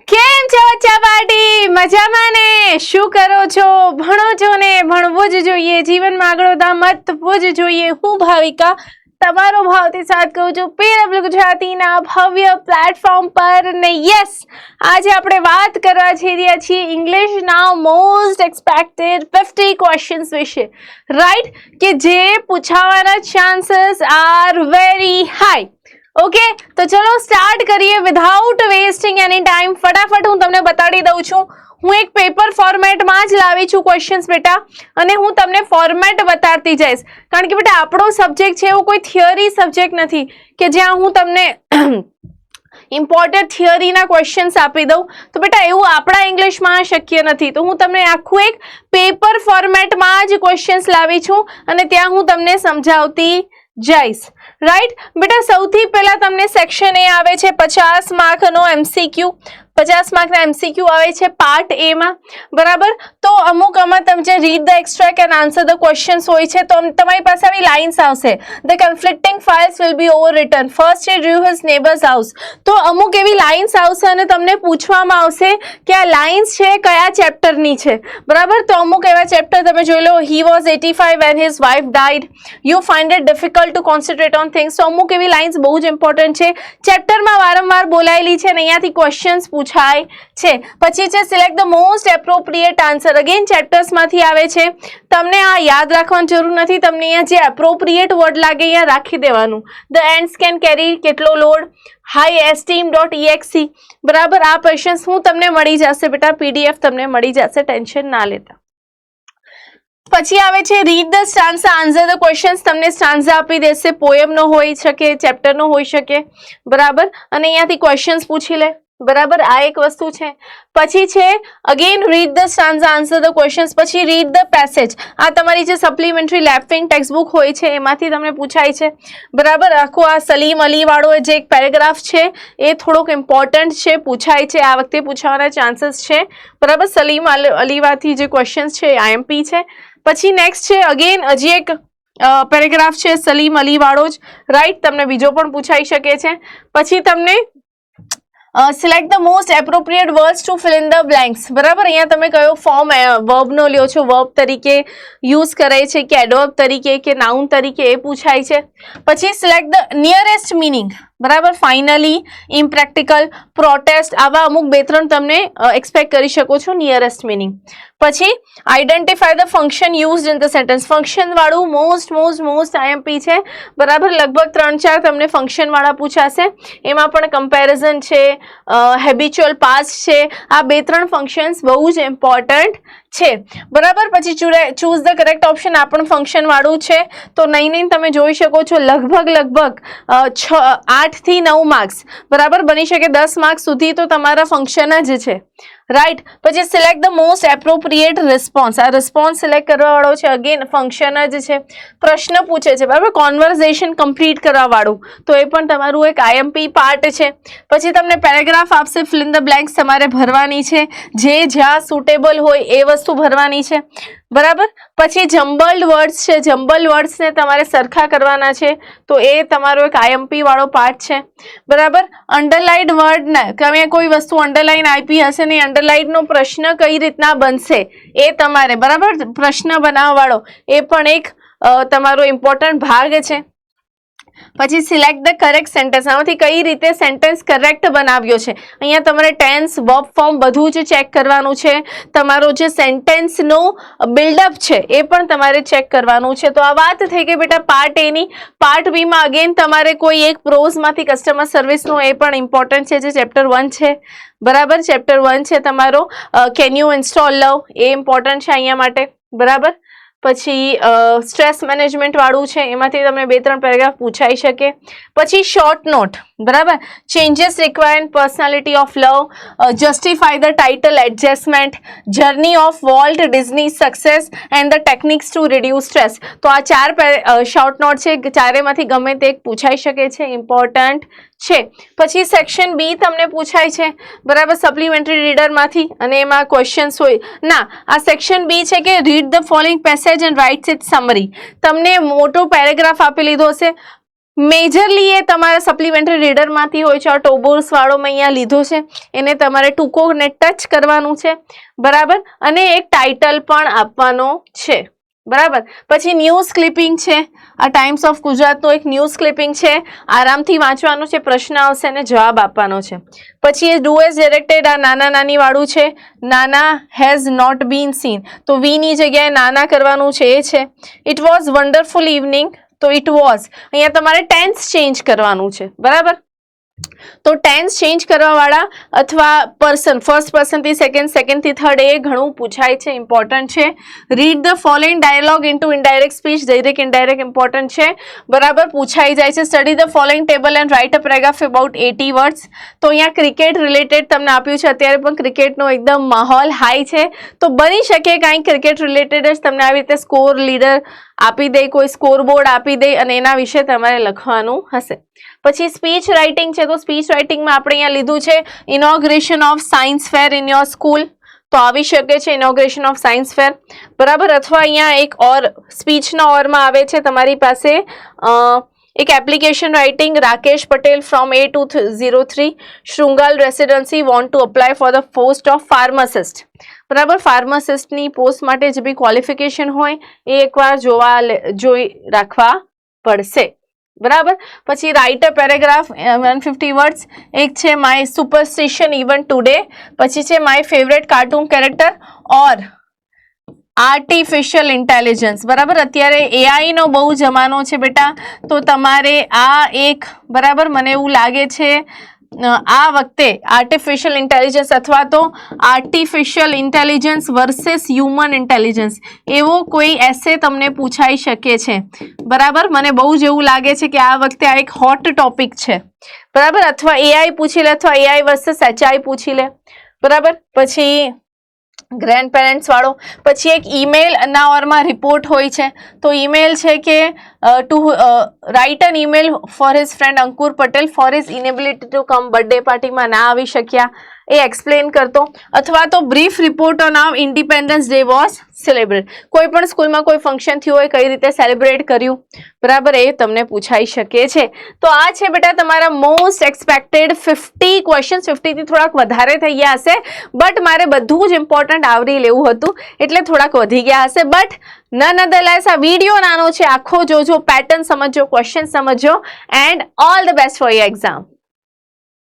કેમ છો ચપાટી? મજામાં ને? શું કરો છો? ભણો છો ને? ભણવું જ જોઈએ, જીવનમાં આગળ વધવું જ જોઈએ. હું ભાવિકા તમારો ભાવથી સાથ કહું છું પીએમ ગુજરાતીના ભવ્ય પ્લેટફોર્મ પર ને યસ, આજે આપણે વાત કરવા જઈ રહ્યા છીએ ઇંગ્લિશના મોસ્ટ એક્સપેક્ટેડ 50 ક્વેશ્ચન્સ વિશે, રાઈટ? કે જે પૂછાવાના chances are very high. Okay, તો ચલો સ્ટાર્ટ કરીએ વિધાઉટ વેસ્ટિંગ એની ટાઈમ. ફટાફટ હું તમને બતાડી દઉં છું. હું એક પેપર ફોર્મેટમાં જ લાવી છું ક્વેશ્ચન્સ બેટા, અને હું તમને ફોર્મેટ બતાડતી જઈશ. કારણ કે બેટા આપણો સબ્જેક્ટ છે એવો કોઈ થિયરી સબ્જેક્ટ નથી કે જ્યાં હું તમને ઇમ્પોર્ટન્ટ થિયરીના ક્વેશ્ચન્સ આપી દઉં. તો બેટા એવું આપણા ઇંગ્લિશમાં શક્ય નથી. તો હું તમને આખું એક પેપર ફોર્મેટમાં જ ક્વેશ્ચન્સ લાવી છું અને ત્યાં હું તમને સમજાવતી જઈશ, રાઈટ? બેટા સૌથી પહેલા તમને સેક્શન એ આવે છે 50 માર્કનો એમસીક્યુ. 50 માર્કના એમસીક્યુ આવે છે પાર્ટ એ માં, બરાબર? તો અમુક આમાં તમે જે read the extract and answer the questions હોય છે, તો તમારી પાસે આવી લાઇન્સ આવશે. The conflicting files will be overwritten, first he drive his neighbours house. તો અમુક એવી લાઇન્સ આવશે અને તમને પૂછવામાં આવશે કે આ લાઇન્સ છે કયા ચેપ્ટરની છે, બરાબર? તો અમુક એવા ચેપ્ટર તમે જોઈ લો. He was 85 when his wife died. You find it difficult to concentrate on things. તો અમુક એવી લાઇન્સ બહુ જ ઇમ્પોર્ટન્ટ છે, ચેપ્ટરમાં વારંવાર બોલાયેલી છે અને અહીંયાથી ક્વેશ્ચન્સ પૂછાય છે. પછી છે select the most appropriate answer. Again ચેપ્ટર્સમાંથી આવે છે. તમને આ યાદ રાખવાની જરૂર નથી, તમને અહીંયા જે એપ્રોપ્રિએટ વર્ડ લાગે અહીંયા રાખી દેવાનું. ધ એન્ડ્સ કેન કેરી કેટલો લોડ, હાઈ એસ્ટીમ .exe, બરાબર? આ ક્વેશ્ચન્સ હું તમને મળી જશે બેટા, પીડીએફ તમને મળી જશે, ટેન્શન ના લેતા. પછી આવે છે read the stanza, answer the questions. તમને સ્ટાન્ઝા આપી દેશે, પોએમનો હોઈ શકે, ચેપ્ટરનો હોઈ શકે, બરાબર? અને અહીંયાથી ક્વેશ્ચન્સ પૂછી લે, બરાબર? આ એક વસ્તુ છે. પછી છે again read the stanza, answer the questions. પછી રીડ ધ પેસેજ. આ તમારી જે સપ્લિમેન્ટરી લેફ્ટિંગ ટેક્સ્ટબુક હોય છે એમાંથી તમને પૂછાય છે, બરાબર? આખો આ સલીમ અલી વાળો જે એક પેરેગ્રાફ છે એ થોડોક ઇમ્પોર્ટન્ટ છે, પૂછાય છે, આ વખતે પૂછવાના ચાન્સીસ છે, બરાબર? સલીમ અલીવાથી જે ક્વેશ્ચન્સ છે આઈએમપી છે. પછી નેક્સ્ટ છે અગેન હજી એક પેરેગ્રાફ છે સલીમ અલી વાળો જ, રાઈટ? તમને બીજો પણ પૂછાઈ શકે છે. પછી તમને select the most appropriate words to fill in the blanks, બરાબર? અહીંયા તમે કયો ફોર્મ વર્બનો લ્યો છો, વર્બ તરીકે યુઝ કરે છે કે એડવર્બ તરીકે કે નાઉન તરીકે, એ પૂછાય છે. પછી સિલેક્ટ ધ નિયરેસ્ટ મિનિંગ, બરાબર? ફાઇનલી, ઇમ્પ્રેક્ટિકલ, પ્રોટેસ્ટ, આવા અમુક 2-3 તમને એક્સપેક્ટ કરી શકો છો નિયરેસ્ટ મિનિંગ. પછી identify the function used in the sentence. Function વાળું મોસ્ટ આઈએમપી છે, બરાબર? લગભગ 3-4 તમને ફંક્શન વાળા પૂછાશે. એમાં પણ કમ્પેરિઝન છે, હેબિચ્યુઅલ પાસ્ટ છે, આ 2-3 ફંક્શન્સ બહુ જ ઇમ્પોર્ટન્ટ છે, બરાબર? પછી ચૂઝ ધ કરેક્ટ ઓપ્શન, આ પણ ફંક્શન વાળું છે. તો નહીં તમે જોઈ શકો છો લગભગ 8 થી 9 માર્ક્સ, બરાબર? બની શકે 10 માર્ક્સ સુધી તો તમારા ફંક્શન જ છે, રાઈટ? પછી select the most appropriate response. આ રિસ્પોન્સ સિલેક્ટ કરવા વાળો છે, અગેન ફંક્શન જ છે. પ્રશ્ન પૂછે છે, બરાબર? કોન્વર્ઝેશન કમ્પ્લીટ કરવા વાળું, તો એ પણ તમારું એક આઈએમપી પાર્ટ છે. પછી તમને પેરેગ્રાફ આપશે, ફિલ ઇન ધ બ્લેન્ક્સ તમારે ભરવાની છે, જે જ્યાં સુટેબલ હોય એ વસ્તુ ભરવાની છે, બરાબર? પછી જમ્બલ્ડ વર્ડ્સ છે, જમ્બલ વર્ડ્સને તમારે સરખા કરવાના છે, તો એ તમારો એક આઈએમપી વાળો પાર્ટ છે, બરાબર? અંડરલાઇન્ડ વર્ડને તમે કોઈ વસ્તુ અંડરલાઇન આપી હશે ને, અંડરલાઇનનો પ્રશ્ન કઈ રીતના બનશે એ તમારે, બરાબર? પ્રશ્ન બનાવવા વાળો એ પણ એક તમારો ઇમ્પોર્ટન્ટ ભાગ છે. પછી સિલેક્ટ ધ કરેક્ટ સેન્ટેન્સ. આમાંથી કઈ રીતે સેન્ટેન્સ કરેક્ટ બનાવ્યો છે, અહીંયા તમારે ટેન્સ, વર્બ ફોર્મ બધું જ ચેક કરવાનું છે. તમારો જે સેન્ટેન્સનો બિલ્ડઅપ છે એ પણ તમારે ચેક કરવાનું છે. તો આ વાત થઈ ગઈ બેટા પાર્ટ એ ની. પાર્ટ બી માં અગેન તમારે કોઈ એક પ્રોઝમાંથી કસ્ટમર સર્વિસનો એ પણ ઇમ્પોર્ટન્ટ છે, જે ચેપ્ટર 1 છે, બરાબર? ચેપ્ટર 1 છે તમારો can you install love, A important છે અહીંયા માટે, બરાબર? પછી સ્ટ્રેસ મેનેજમેન્ટ વાળું છે, એમાંથી તમને 2-3 પેરેગ્રાફ પૂછાઈ શકે. પછી શોર્ટ નોટ, બરાબર? Changes required personality of love, justify the title adjustment, journey of Walt Disney success and the techniques to reduce stress. તો આ 4 શોર્ટ નોટ છે, ચારેમાંથી ગમે તે એક પૂછાઈ શકે છે, ઇમ્પોર્ટન્ટ છે. પછી સેક્શન બી તમને પૂછાય છે, બરાબર? સપ્લિમેન્ટરી રીડરમાંથી, અને એમાં ક્વેશ્ચન્સ હોય ના. આ સેક્શન બી છે કે read the following passage and writes it summary. તમને મોટો પેરેગ્રાફ આપી લીધો હશે, મેજરલી એ તમારા સપ્લિમેન્ટરી રીડરમાંથી હોય છે. ટોબોર્સ વાળો મેં અહીંયા લીધો છે, એને તમારે ટૂંકો ને ટચ કરવાનું છે, બરાબર, અને એક ટાઇટલ પણ આપવાનો છે, બરાબર. પછી ન્યૂઝ ક્લિપિંગ છે, આ ટાઈમ્સ ઓફ ગુજરાતનો એક ન્યૂઝ ક્લિપિંગ છે, આરામથી વાંચવાનું છે, પ્રશ્ન આવશે અને જવાબ આપવાનો છે. પછી એ ડુ એઝ ડિરેક્ટેડ, આ નાના નાની વાળું છે, નાના હેઝ નોટ બીન સીન, તો વીની જગ્યાએ નાના કરવાનું છે, એ છે. ઇટ વોઝ વન્ડરફુલ ઇવનિંગ, તો ઇટ વોઝ, અહીંયા તમારે ટેન્સ ચેન્જ કરવાનું છે, બરાબર. તો ટેન્સ ચેન્જ કરવા વાળા અથવા પર્સન, ફર્સ્ટ પર્સનથી સેકન્ડ, સેકન્ડથી થર્ડ, એ ઘણું પૂછાય છે, ઇમ્પોર્ટન્ટ છે. Read the following dialogue into indirect speech, direct indirect important છે, બરાબર, પૂછાઈ જાય છે. Study the following table and write a paragraph about 80 words, તો અહીંયા ક્રિકેટ રિલેટેડ તમને આપ્યું છે, અત્યારે પણ ક્રિકેટનો એકદમ માહોલ હાઈ છે, તો બની શકે કાંઈ ક્રિકેટ રિલેટેડ જ તમને આવી રીતે સ્કોર લીડર આપી દે, કોઈ સ્કોર બોર્ડ આપી દે અને એના વિશે તમારે લખવાનું હશે. પછી સ્પીચ રાઇટિંગ છે, તો સ્પીચ રાઇટિંગમાં આપણે અહીંયા લીધું છે inauguration of science fair in your school, તો આવી શકે છે ઇનોગ્રેશન ઓફ સાયન્સ ફેર, બરાબર. અથવા અહીંયા એક ઓર સ્પીચના ઓરમાં આવે છે તમારી પાસે એક application writing, Rakesh Patel from A203 Shringal residency want to apply for the post of pharmacist, બરાબર. ફાર્માસિસ્ટની પોસ્ટ માટે જે બી ક્વોલિફિકેશન હોય એ એકવાર જોઈ રાખવા પડશે, બરાબર. પછી રાઇટ અ પેરેગ્રાફ 150 વર્ડ્સ, એક છે માય સુપરસ્ટિશન ઇવન ટુડે, પછી છે my favourite cartoon character or artificial intelligence, બરાબર. અત્યારે AI નો બહુ જમાનો છે બેટા, તો તમારે આ એક, બરાબર, મને એવું લાગે છે આ વખતે આર્ટિફિશિયલ ઇન્ટેલિજન્સ અથવા તો artificial intelligence versus human intelligence, એવો કોઈ એસે તમને પૂછાઈ શકે છે, બરાબર. મને બહુ જ એવું લાગે છે કે આ વખતે આ એક હોટ ટોપિક છે, બરાબર. અથવા AI પૂછી લે, અથવા AI વર્સેસ HI પૂછી લે, બરાબર. પછી ગ્રેન્ડ પેરેન્ટ્સ વાળો, પછી એક ઈમેલ ના ઓરમાં રિપોર્ટ હોય છે, તો ઈમેલ છે કે to write an email for his friend Ankur Patel for his inability to come, birthday પાર્ટીમાં ના આવી શક્યા, એ એક્સપ્લેન કરતો. અથવા તો brief report on how independence day was celebrate, કોઈ પણ સ્કૂલમાં કોઈ ફંક્શન થયું હોય, કઈ રીતે સેલિબ્રેટ કર્યું, બરાબર, એ તમને પૂછાઈ શકે છે. તો આ છે બેટા તમારા મોસ્ટ એક્સપેક્ટેડ 50 ક્વેશ્ચન્સ. 50 થી થોડાક વધારે થઈ ગયા હશે, બટ મારે બધું જ ઇમ્પોર્ટન્ટ આવરી લેવું હતું એટલે થોડાક વધી ગયા હશે. બટ નનધરલેસ આ વિડીયો નાનો છે, આખો જોજો, પેટર્ન સમજો, ક્વેશ્ચન સમજો, and all the best for your exam.